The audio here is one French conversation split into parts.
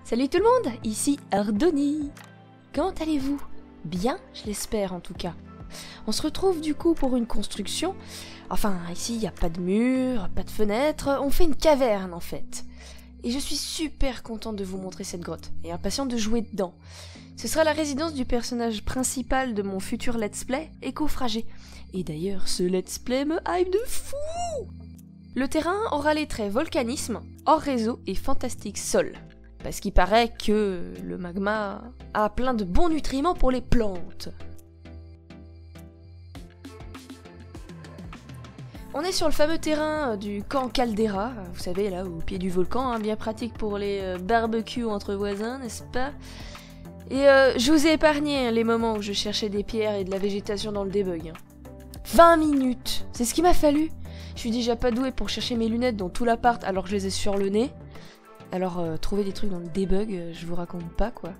Salut tout le monde, ici Ardoni. Comment allez-vous? Bien, je l'espère en tout cas. On se retrouve du coup pour une construction. Enfin, ici il n'y a pas de mur, pas de fenêtre, on fait une caverne en fait. Et je suis super contente de vous montrer cette grotte, et impatiente de jouer dedans. Ce sera la résidence du personnage principal de mon futur let's play, Écofragé. Et d'ailleurs, ce let's play me hype de fou! Le terrain aura les traits volcanisme, hors réseau et fantastique sol. Parce qu'il paraît que le magma a plein de bons nutriments pour les plantes. On est sur le fameux terrain du camp Caldera, vous savez là au pied du volcan, hein, bien pratique pour les barbecues entre voisins, n'est-ce pas? Et je vous ai épargné les moments où je cherchais des pierres et de la végétation dans le debug. 20 minutes, c'est ce qu'il m'a fallu. Je suis déjà pas douée pour chercher mes lunettes dans tout l'appart alors que je les ai sur le nez. Alors trouver des trucs dans le debug, je vous raconte pas quoi.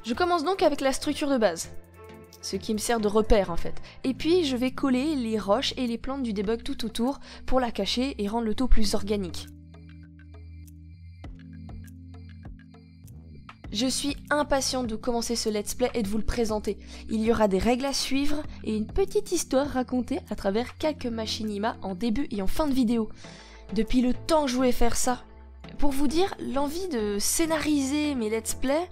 Je commence donc avec la structure de base, ce qui me sert de repère en fait. Et puis je vais coller les roches et les plantes du debug tout autour pour la cacher et rendre le tout plus organique. Je suis impatiente de commencer ce let's play et de vous le présenter. Il y aura des règles à suivre et une petite histoire racontée à travers quelques machinima en début et en fin de vidéo. Depuis le temps que je voulais faire ça. Pour vous dire, l'envie de scénariser mes let's play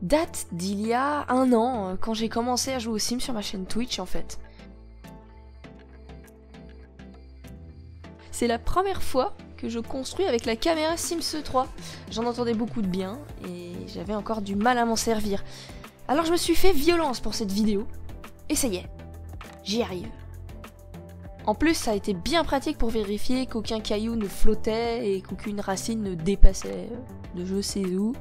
date d'il y a 1 an, quand j'ai commencé à jouer aux Sims sur ma chaîne Twitch en fait. C'est la première fois que je construis avec la caméra Sims 3. J'en entendais beaucoup de bien et j'avais encore du mal à m'en servir. Alors je me suis fait violence pour cette vidéo. Et ça y est, j'y arrive. En plus, ça a été bien pratique pour vérifier qu'aucun caillou ne flottait et qu'aucune racine ne dépassait de je sais où.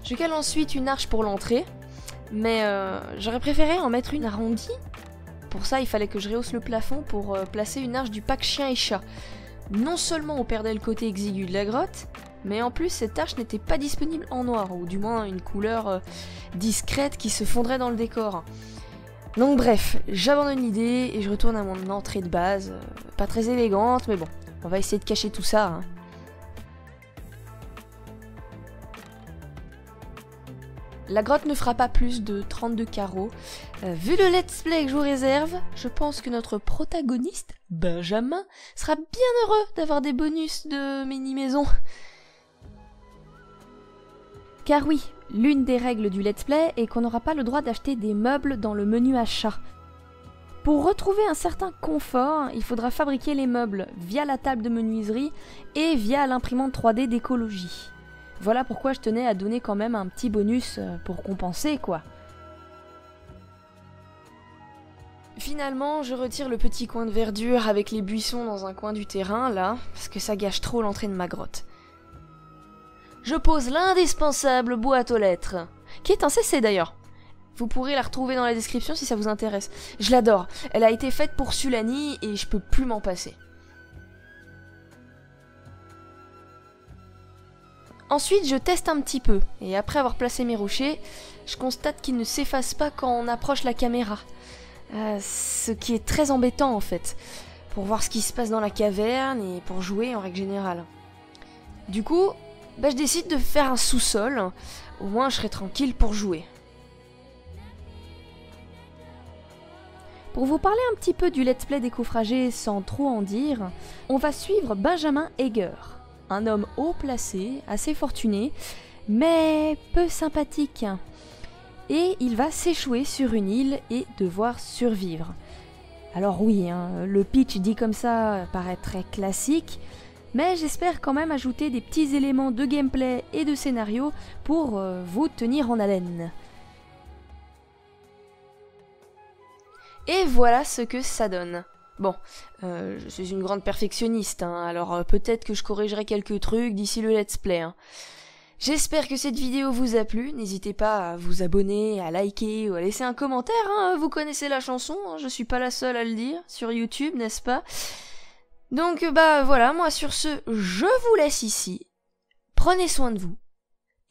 Je cale ensuite une arche pour l'entrée, mais j'aurais préféré en mettre une arrondie. Pour ça, il fallait que je rehausse le plafond pour placer une arche du pack chien et chat. Non seulement on perdait le côté exigu de la grotte, mais en plus cette arche n'était pas disponible en noir, ou du moins une couleur discrète qui se fondrait dans le décor. Donc bref, j'abandonne l'idée et je retourne à mon entrée de base, pas très élégante, mais bon, on va essayer de cacher tout ça. Hein. La grotte ne fera pas plus de 32 carreaux. Vu le let's play que je vous réserve, je pense que notre protagoniste, Benjamin, sera bien heureux d'avoir des bonus de mini-maison. Car oui, l'une des règles du let's play est qu'on n'aura pas le droit d'acheter des meubles dans le menu achat. Pour retrouver un certain confort, il faudra fabriquer les meubles via la table de menuiserie et via l'imprimante 3D d'écologie. Voilà pourquoi je tenais à donner quand même un petit bonus pour compenser quoi. Finalement, je retire le petit coin de verdure avec les buissons dans un coin du terrain là, parce que ça gâche trop l'entrée de ma grotte. Je pose l'indispensable boîte aux lettres, qui est un CC d'ailleurs. Vous pourrez la retrouver dans la description si ça vous intéresse. Je l'adore, elle a été faite pour Sulani et je peux plus m'en passer. Ensuite, je teste un petit peu, et après avoir placé mes rochers, je constate qu'ils ne s'effacent pas quand on approche la caméra. Ce qui est très embêtant en fait, pour voir ce qui se passe dans la caverne et pour jouer en règle générale. Du coup, je décide de faire un sous-sol, au moins je serai tranquille pour jouer. Pour vous parler un petit peu du let's play d'Écofragé sans trop en dire, on va suivre Benjamin Egger. Un homme haut placé, assez fortuné, mais peu sympathique. Et il va s'échouer sur une île et devoir survivre. Alors oui, hein, le pitch dit comme ça paraît très classique, mais j'espère quand même ajouter des petits éléments de gameplay et de scénario pour vous tenir en haleine. Et voilà ce que ça donne. Bon, je suis une grande perfectionniste, hein, alors peut-être que je corrigerai quelques trucs d'ici le let's play. Hein. J'espère que cette vidéo vous a plu, n'hésitez pas à vous abonner, à liker ou à laisser un commentaire, hein, vous connaissez la chanson, hein, je suis pas la seule à le dire, sur YouTube, n'est-ce pas? Donc voilà, moi sur ce, je vous laisse ici, prenez soin de vous,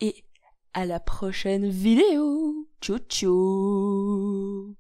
et à la prochaine vidéo, ciao ciao.